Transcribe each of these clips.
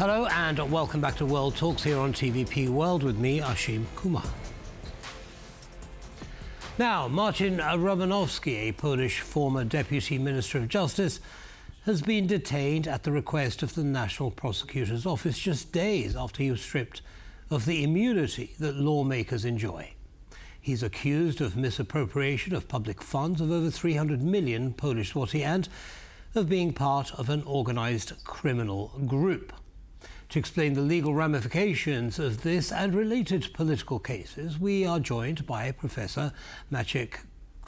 Hello and welcome back to World Talks here on TVP World with me, Ashim Kumar. Now, Marcin Romanowski, a Polish former Deputy Minister of Justice, has been detained at the request of the National Prosecutor's Office just days after he was stripped of the immunity that lawmakers enjoy. He's accused of misappropriation of public funds of over 300 million Polish zloty and of being part of an organised criminal group. To explain the legal ramifications of this and related political cases, we are joined by Professor Maciej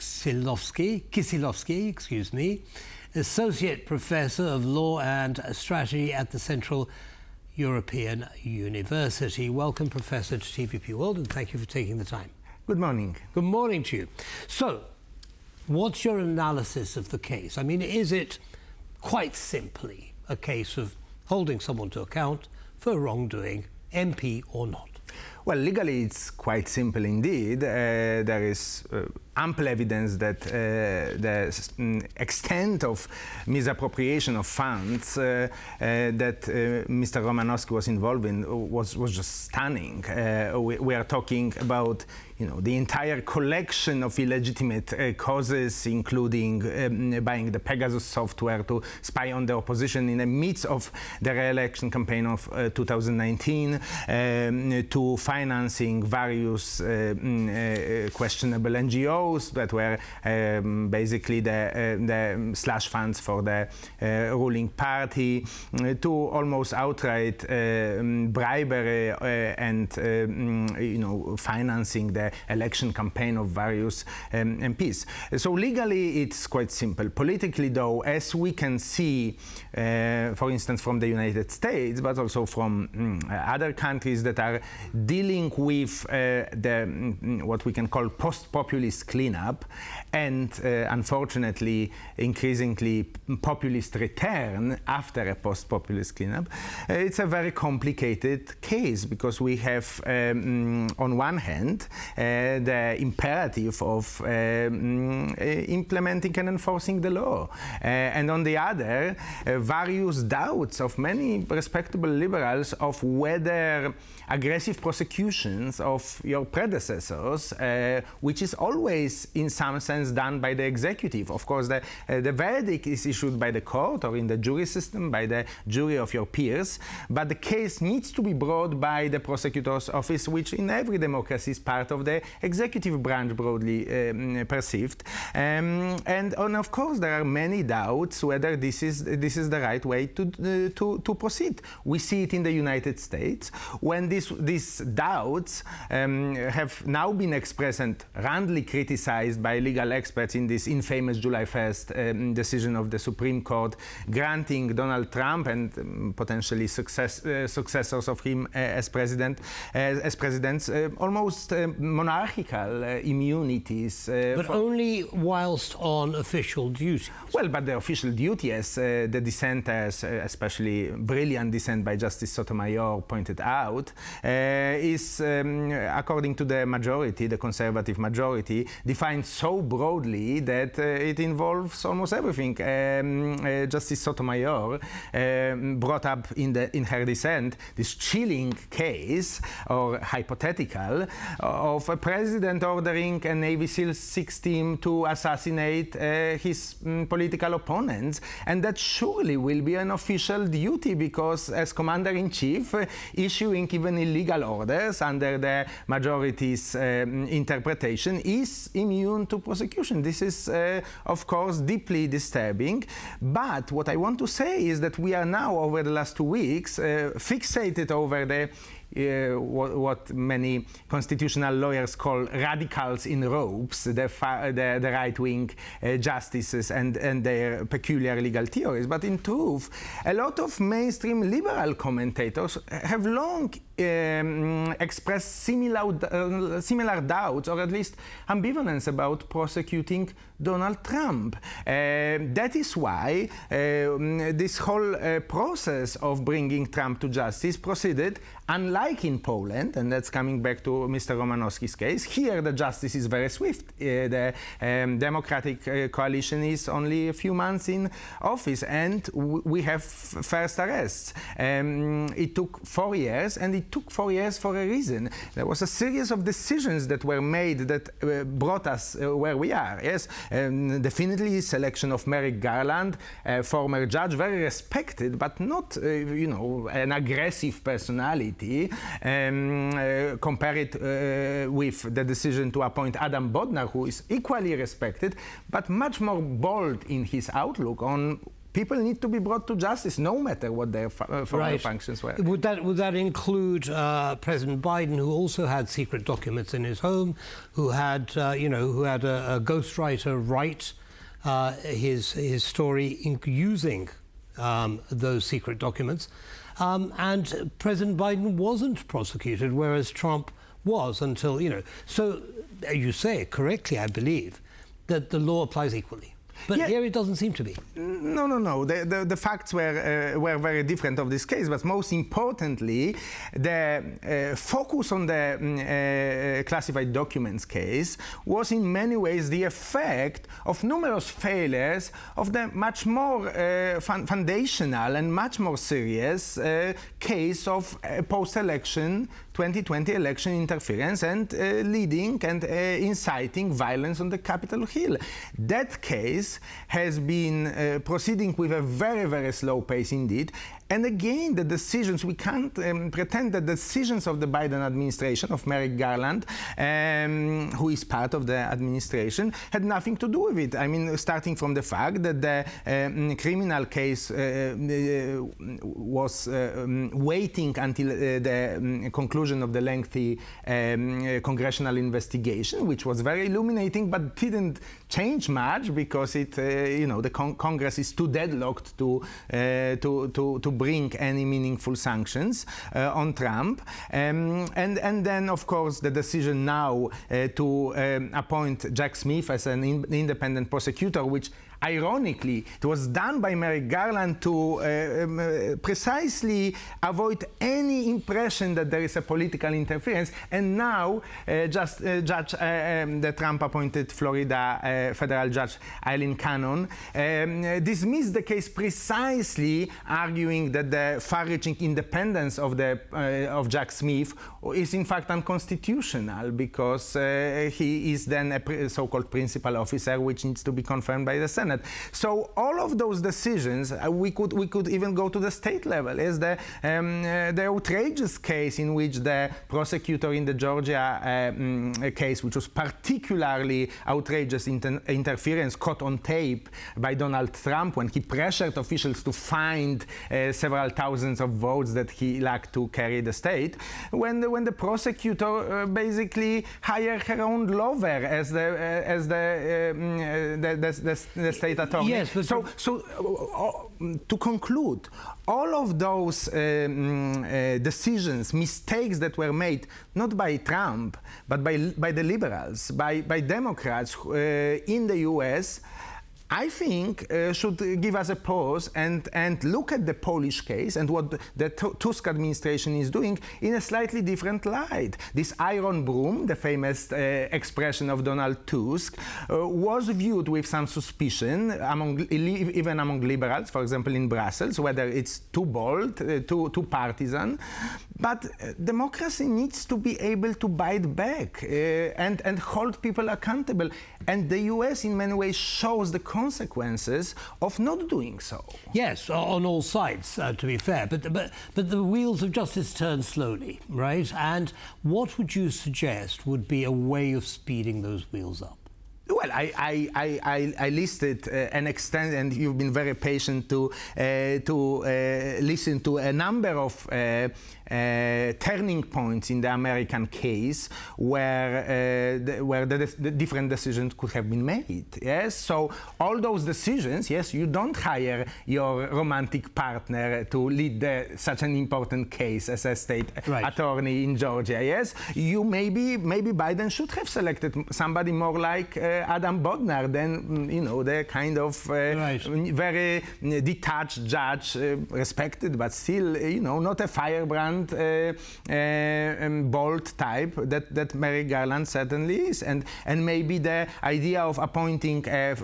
Kisiłowski, Associate Professor of Law and Strategy at the Central European University. Welcome, Professor, to TVP World, and thank you for taking the time. Good morning. Good morning to you. So, what's your analysis of the case? I mean, is it quite simply a case of holding someone to account for wrongdoing, MP or not? Well, legally it's quite simple indeed. There is ample evidence that the extent of misappropriation of funds that Mr. Romanowski was involved in was just stunning. We are talking about, the entire collection of illegitimate causes, including buying the Pegasus software to spy on the opposition in the midst of the re-election campaign of 2019, to financing various questionable NGOs that were basically the slush funds for the ruling party, to almost outright bribery and financing the election campaign of various MPs. So legally it's quite simple. Politically though, as we can see, for instance, from the United States, but also from other countries that are dealing with what we can call post-populist cleanup and unfortunately increasingly populist return after a post-populist cleanup, it's a very complicated case because we have on one hand the imperative of implementing and enforcing the law, and on the other various doubts of many respectable liberals of whether aggressive prosecutions of your predecessors, which is always in some sense done by the executive. Of course, the verdict is issued by the court or in the jury system by the jury of your peers, but the case needs to be brought by the prosecutor's office, which in every democracy is part of the executive branch, broadly perceived. And of course, there are many doubts whether this is the right way to proceed. We see it in the United States when these doubts have now been expressed and roundly criticized by legal experts in this infamous July 1st decision of the Supreme Court granting Donald Trump and potentially successors of him as presidents almost monarchical immunities. But only whilst on official duty. Well, but the official duty, as the dissenters, especially brilliant dissent by Justice Sotomayor, pointed out, is, according to the majority, the conservative majority, defined so broadly that it involves almost everything. Justice Sotomayor brought up in her dissent this chilling case, or hypothetical, of a president ordering a Navy SEAL 6 team to assassinate his political opponents, and that surely will be an official duty because as commander-in-chief, issuing even illegal orders under the majority's interpretation is immune to prosecution. This is, of course, deeply disturbing. But what I want to say is that we are now, over the last 2 weeks, fixated over the what many constitutional lawyers call radicals in robes, the right-wing justices and their peculiar legal theories. But in truth, a lot of mainstream liberal commentators have long expressed similar doubts, or at least ambivalence about prosecuting Donald Trump. That is why this whole process of bringing Trump to justice proceeded Unlike in Poland, and that's coming back to Mr. Romanowski's case, here the justice is very swift. The Democratic coalition is only a few months in office, and we have first arrests. It took 4 years, and it took 4 years for a reason. There was a series of decisions that were made that brought us where we are. Yes, definitely selection of Merrick Garland, a former judge, very respected, but not, an aggressive personality. Compare it with the decision to appoint Adam Bodnar, who is equally respected, but much more bold in his outlook on people need to be brought to justice, no matter what their formal functions were. Would that include President Biden, who also had secret documents in his home, who had a ghostwriter write his story using those secret documents? And President Biden wasn't prosecuted, whereas Trump was until, So you say correctly, I believe, that the law applies equally. But here it doesn't seem to be. No. The facts were very different of this case, but most importantly, the focus on the classified documents case was in many ways the effect of numerous failures of the much more foundational and much more serious case of post-election 2020 election interference and leading and inciting violence on the Capitol Hill. That case has been proceeding with a very, very slow pace indeed. And again, the decisions, we can't pretend that the decisions of the Biden administration, of Merrick Garland, who is part of the administration, had nothing to do with it. I mean, starting from the fact that the criminal case was waiting until the conclusion of the lengthy congressional investigation, which was very illuminating, but didn't change much because the Congress is too deadlocked to bring any meaningful sanctions on Trump. And then, of course, the decision now to appoint Jack Smith as an independent prosecutor, which ironically, it was done by Merrick Garland to precisely avoid any impression that there is a political interference. And now, the Trump-appointed Florida federal judge Eileen Cannon dismissed the case precisely, arguing that the far-reaching independence of Jack Smith is in fact unconstitutional because he is then a so-called principal officer, which needs to be confirmed by the Senate. So all of those decisions, we could even go to the state level. Is the outrageous case in which the prosecutor in the Georgia case, which was particularly outrageous interference caught on tape by Donald Trump when he pressured officials to find several thousands of votes that he lacked to carry the state, when the prosecutor basically hired her own lawyer as the state attorney. Yes, but to conclude, all of those decisions, mistakes that were made not by Trump, but by the liberals, by Democrats in the U.S., I think should give us a pause and look at the Polish case and what the Tusk administration is doing in a slightly different light. This iron broom, the famous expression of Donald Tusk, was viewed with some suspicion even among liberals, for example in Brussels, whether it's too bold, too partisan. But democracy needs to be able to bite back and hold people accountable. And the US in many ways shows the consequences of not doing so. Yes, on all sides, to be fair. But the wheels of justice turn slowly, right? And what would you suggest would be a way of speeding those wheels up? Well, I listed an extent, and you've been very patient to listen to a number of turning points in the American case where the different decisions could have been made. Yes, so all those decisions. Yes, you don't hire your romantic partner to lead such an important case as a state attorney in Georgia. Yes, you maybe Biden should have selected somebody more like Adam Bodnar, then the kind of very detached judge, respected, but still not a firebrand, bold type that Merrick Garland certainly is, and maybe the idea of appointing a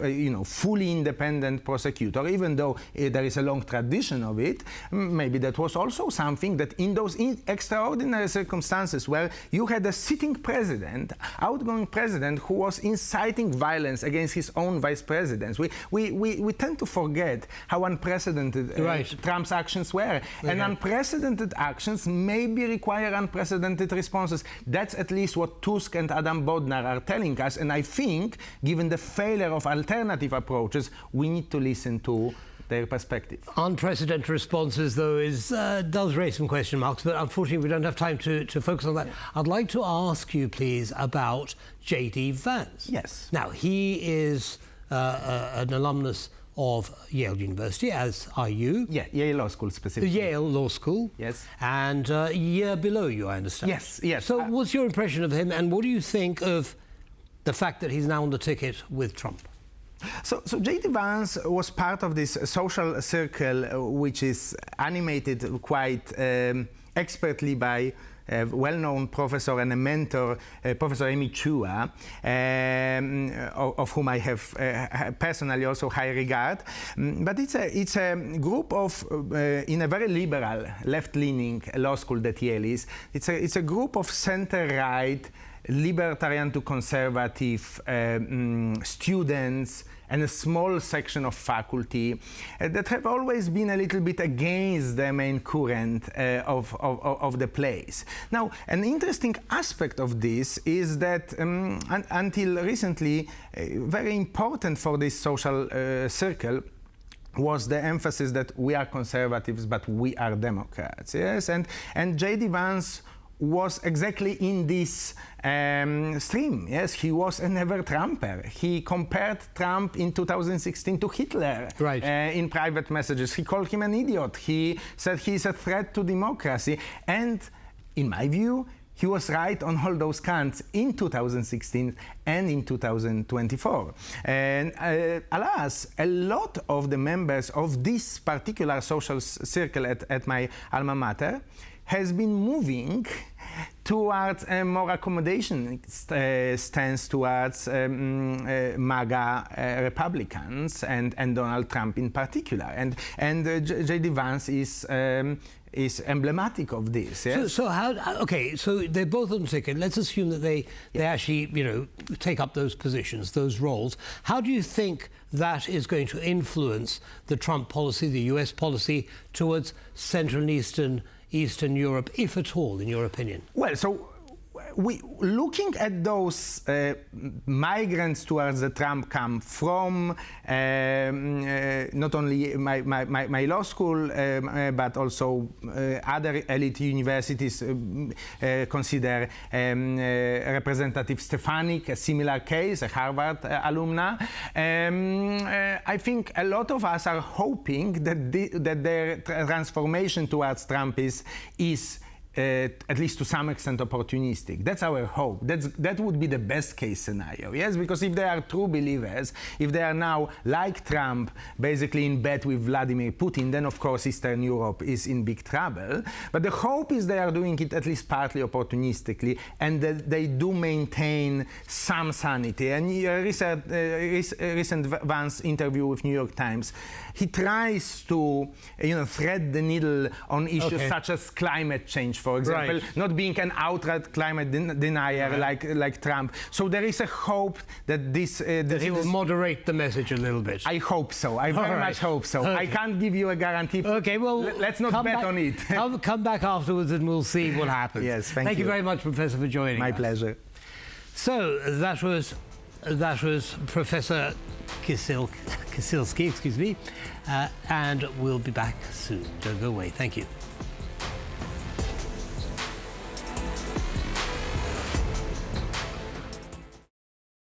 fully independent prosecutor, even though there is a long tradition of it, maybe that was also something that in those extraordinary circumstances where you had a sitting president, outgoing president, who was inciting violence against his own vice presidents. We tend to forget how unprecedented Trump's actions were. And unprecedented actions maybe require unprecedented responses. That's at least what Tusk and Adam Bodnar are telling us. And I think, given the failure of alternative approaches, we need to listen to their perspective. Unprecedented responses, though, does raise some question marks, but unfortunately we don't have time to focus on that. I'd like to ask you, please, about J.D. Vance. Yes. Now, he is an alumnus of Yale University, as are you. Yeah, Yale Law School specifically. Yale Law School. Yes. And a year below you, I understand. Yes, yes. So what's your impression of him, and what do you think of the fact that he's now on the ticket with Trump? So J.D. Vance was part of this social circle, which is animated quite expertly by a well-known professor and a mentor, Professor Amy Chua, of whom I have personally also high regard. But it's a group of, in a very liberal, left-leaning law school that Yale is, it's a group of center-right, libertarian to conservative students and a small section of faculty that have always been a little bit against the main current of the place. Now, an interesting aspect of this is that until recently, very important for this social circle was the emphasis that we are conservatives, but we are Democrats. Yes, and J.D. Vance was exactly in this stream. Yes, he was a never-Trumper. He compared Trump in 2016 to Hitler in private messages. He called him an idiot. He said he's a threat to democracy. And in my view, he was right on all those counts in 2016 and in 2024. And alas, a lot of the members of this particular social circle at my alma mater has been moving towards a more accommodation stance towards MAGA Republicans and Donald Trump in particular. And J.D. Vance is emblematic of this. Yes? So they're both on the ticket. Let's assume that they actually take up those positions, those roles. How do you think that is going to influence the Trump policy, the US policy towards Central and Eastern Europe, if at all, in your opinion? Well, so looking at those migrants towards the Trump camp from not only my law school, but also other elite universities, consider Representative Stefanik, a similar case, a Harvard alumna. I think a lot of us are hoping that their transformation towards Trump is at least to some extent opportunistic. That's our hope. That would be the best case scenario, yes? Because if they are true believers, if they are now, like Trump, basically in bed with Vladimir Putin, then of course Eastern Europe is in big trouble. But the hope is they are doing it at least partly opportunistically, and that they do maintain some sanity. And recent Vance interview with New York Times, he tries to thread the needle on issues such as climate change, for example, not being an outright climate denier like Trump. So there is a hope that that he will moderate the message a little bit. I hope so. I very much hope so. Okay. I can't give you a guarantee. Okay, well, let's not bet on it. Come back afterwards and we'll see what happens. Yes, thank you very much, Professor, for joining us. My pleasure. So that was Professor Kisilowski, excuse me, and we'll be back soon. Don't go away. Thank you.